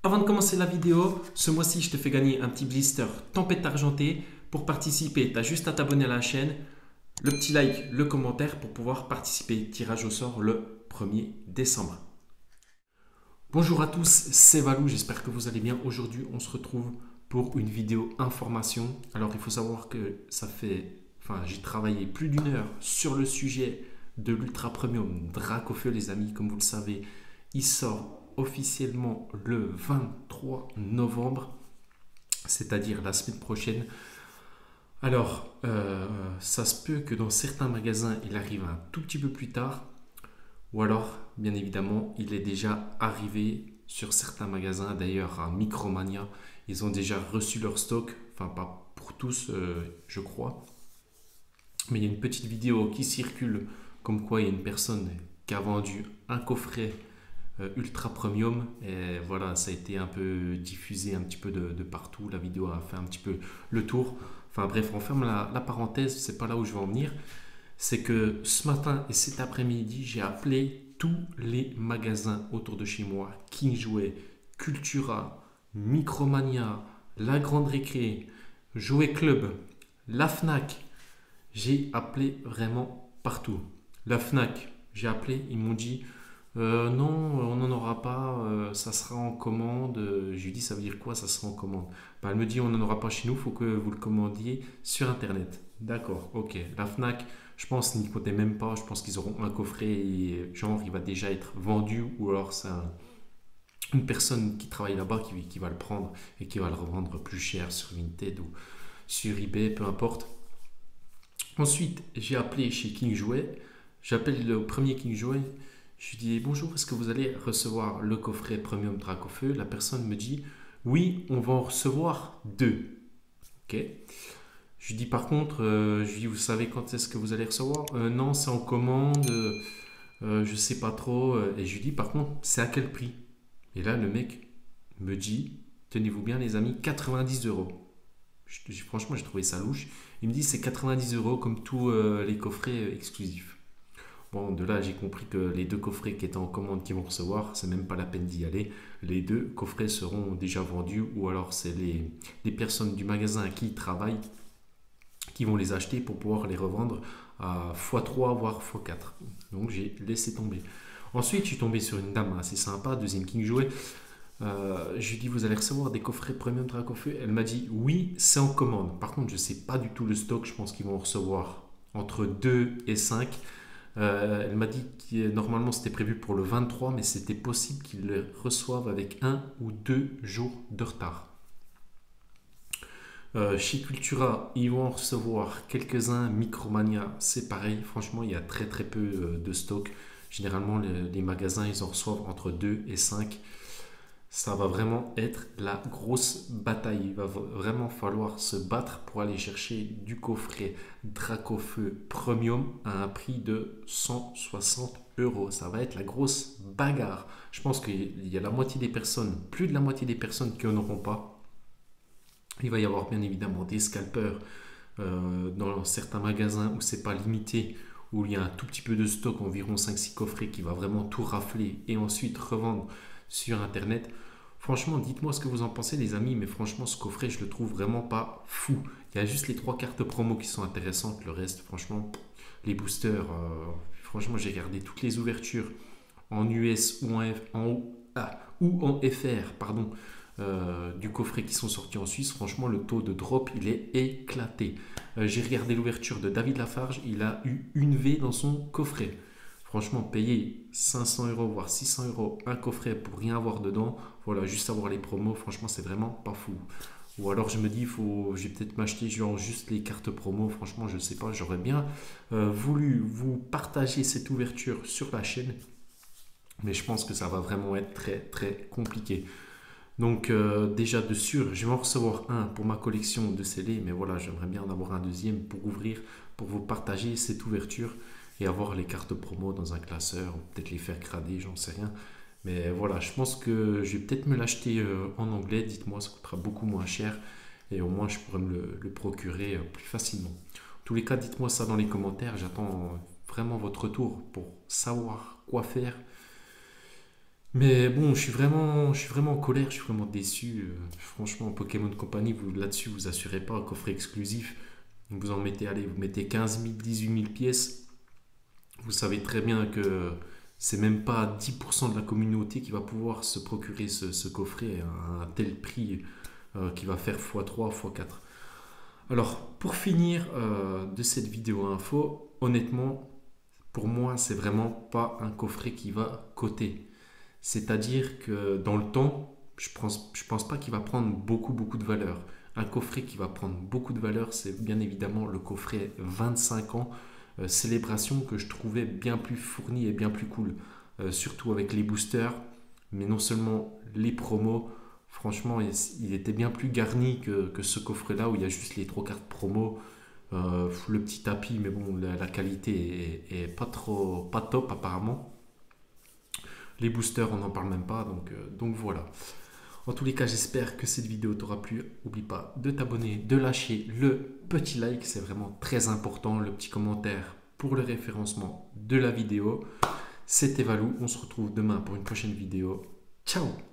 Avant de commencer la vidéo, ce mois-ci, je te fais gagner un petit blister Tempête Argentée. Pour participer, tu as juste à t'abonner à la chaîne, le petit like, le commentaire pour pouvoir participer. Tirage au sort le 1er décembre. Bonjour à tous, c'est Valou, j'espère que vous allez bien. Aujourd'hui, on se retrouve pour une vidéo information. Alors, il faut savoir que j'ai travaillé plus d'une heure sur le sujet de l'Ultra Premium Dracofeu, les amis. Comme vous le savez, il sort officiellement le 23 novembre, c'est-à-dire la semaine prochaine. Alors, ça se peut que dans certains magasins, il arrive un tout petit peu plus tard, ou alors, bien évidemment, il est déjà arrivé sur certains magasins. D'ailleurs, à Micromania, ils ont déjà reçu leur stock, enfin pas pour tous, je crois. Mais il y a une petite vidéo qui circule comme quoi il y a une personne qui a vendu un coffret ultra premium, et voilà, ça a été un peu diffusé un petit peu de partout. La vidéo a fait un petit peu le tour. Enfin bref, on ferme la parenthèse, c'est pas là où je veux en venir. C'est que ce matin et cet après-midi, j'ai appelé tous les magasins autour de chez moi: King Jouet, Cultura, Micromania, La Grande Récré, Jouet Club, la Fnac. J'ai appelé vraiment partout. La Fnac, j'ai appelé, ils m'ont dit non, on n'en aura pas, ça sera en commande. Je lui dis, ça veut dire quoi, ça sera en commande? Elle me dit, on n'en aura pas chez nous, il faut que vous le commandiez sur internet. D'accord, ok. La Fnac, je pense, n'y comptait même pas. Je pense qu'ils auront un coffret et genre, il va déjà être vendu, ou alors c'est une personne qui travaille là-bas qui va le prendre et qui va le revendre plus cher sur Vinted ou sur eBay, peu importe. Ensuite, j'ai appelé chez King Jouet. J'appelle le premier King Jouet. Je lui dis bonjour, est-ce que vous allez recevoir le coffret Premium Dracofeu? La personne me dit oui, on va en recevoir deux. Ok. Je lui dis par contre, je lui dis, vous savez quand est-ce que vous allez recevoir? Non, c'est en commande, je sais pas trop. Et je lui dis par contre, c'est à quel prix? Et là, le mec me dit, tenez-vous bien les amis, 90 euros. Franchement, j'ai trouvé ça louche. Il me dit c'est 90 euros comme tous les coffrets exclusifs. Bon, de là, j'ai compris que les deux coffrets qui étaient en commande qui vont recevoir, c'est même pas la peine d'y aller. Les deux coffrets seront déjà vendus, ou alors c'est les personnes du magasin à qui ils travaillent qui vont les acheter pour pouvoir les revendre à x3 voire x4. Donc j'ai laissé tomber. Ensuite, je suis tombé sur une dame assez sympa, deuxième King Jouet. Je lui dis vous allez recevoir des coffrets Premium Dracofeu. Elle m'a dit oui, c'est en commande. Par contre, je ne sais pas du tout le stock. Je pense qu'ils vont en recevoir entre 2 et 5. Elle m'a dit que normalement c'était prévu pour le 23, mais c'était possible qu'ils le reçoivent avec 1 ou 2 jours de retard. Chez Cultura, ils vont en recevoir quelques-uns. Micromania, c'est pareil. Franchement, il y a très très peu de stock. Généralement, les magasins, ils en reçoivent entre 2 et 5. Ça va vraiment être la grosse bataille. Il va vraiment falloir se battre pour aller chercher du coffret Dracofeu Premium à un prix de 160 euros. Ça va être la grosse bagarre. Je pense qu'il y a la moitié des personnes, plus de la moitié des personnes qui n'en auront pas. Il va y avoir bien évidemment des scalpeurs dans certains magasins où c'est pas limité, où il y a un tout petit peu de stock, environ 5-6 coffrets, qui va vraiment tout rafler et ensuite revendre sur internet. Franchement, dites-moi ce que vous en pensez les amis, mais franchement ce coffret je le trouve vraiment pas fou. Il y a juste les 3 cartes promo qui sont intéressantes, le reste franchement, les boosters, franchement j'ai regardé toutes les ouvertures en US ou en FR, pardon, du coffret qui sont sortis en Suisse. Franchement le taux de drop il est éclaté. J'ai regardé l'ouverture de David Lafarge, il a eu une V dans son coffret. Franchement, payer 500 euros, voire 600 euros un coffret pour rien avoir dedans, voilà, juste avoir les promos, franchement, c'est vraiment pas fou. Ou alors je me dis, je vais peut-être m'acheter genre juste les cartes promo. Franchement, je sais pas, j'aurais bien voulu vous partager cette ouverture sur la chaîne, mais je pense que ça va vraiment être très très compliqué. Donc déjà de sûr, je vais en recevoir un pour ma collection de scellés, mais voilà, j'aimerais bien en avoir un deuxième pour ouvrir, pour vous partager cette ouverture et avoir les cartes promo dans un classeur, ou peut-être les faire grader, j'en sais rien. Mais voilà, je pense que je vais peut-être me l'acheter en anglais, dites-moi, ça coûtera beaucoup moins cher et au moins je pourrais me le procurer plus facilement. En tous les cas, dites-moi ça dans les commentaires, j'attends vraiment votre retour pour savoir quoi faire. Mais bon, je suis vraiment en colère, je suis vraiment déçu. Franchement, Pokémon Company, là-dessus, vous assurez pas un coffret exclusif. Vous en mettez, allez, vous mettez 15 000, 18 000 pièces. Vous savez très bien que c'est même pas 10% de la communauté qui va pouvoir se procurer ce coffret à un tel prix qui va faire x3, x4. Alors, pour finir de cette vidéo info, honnêtement, pour moi, c'est vraiment pas un coffret qui va coter. C'est-à-dire que dans le temps, je pense pas qu'il va prendre beaucoup de valeur. Un coffret qui va prendre beaucoup de valeur, c'est bien évidemment le coffret 25 ans célébration que je trouvais bien plus fourni et bien plus cool. Surtout avec les boosters, mais non seulement les promos. Franchement, il était bien plus garni que ce coffret-là où il y a juste les 3 cartes promo, le petit tapis, mais bon, la qualité est pas top apparemment. Les boosters, on n'en parle même pas, donc voilà. En tous les cas, j'espère que cette vidéo t'aura plu. N'oublie pas de t'abonner, de lâcher le petit like, c'est vraiment très important. Le petit commentaire pour le référencement de la vidéo. C'était Valou, on se retrouve demain pour une prochaine vidéo. Ciao!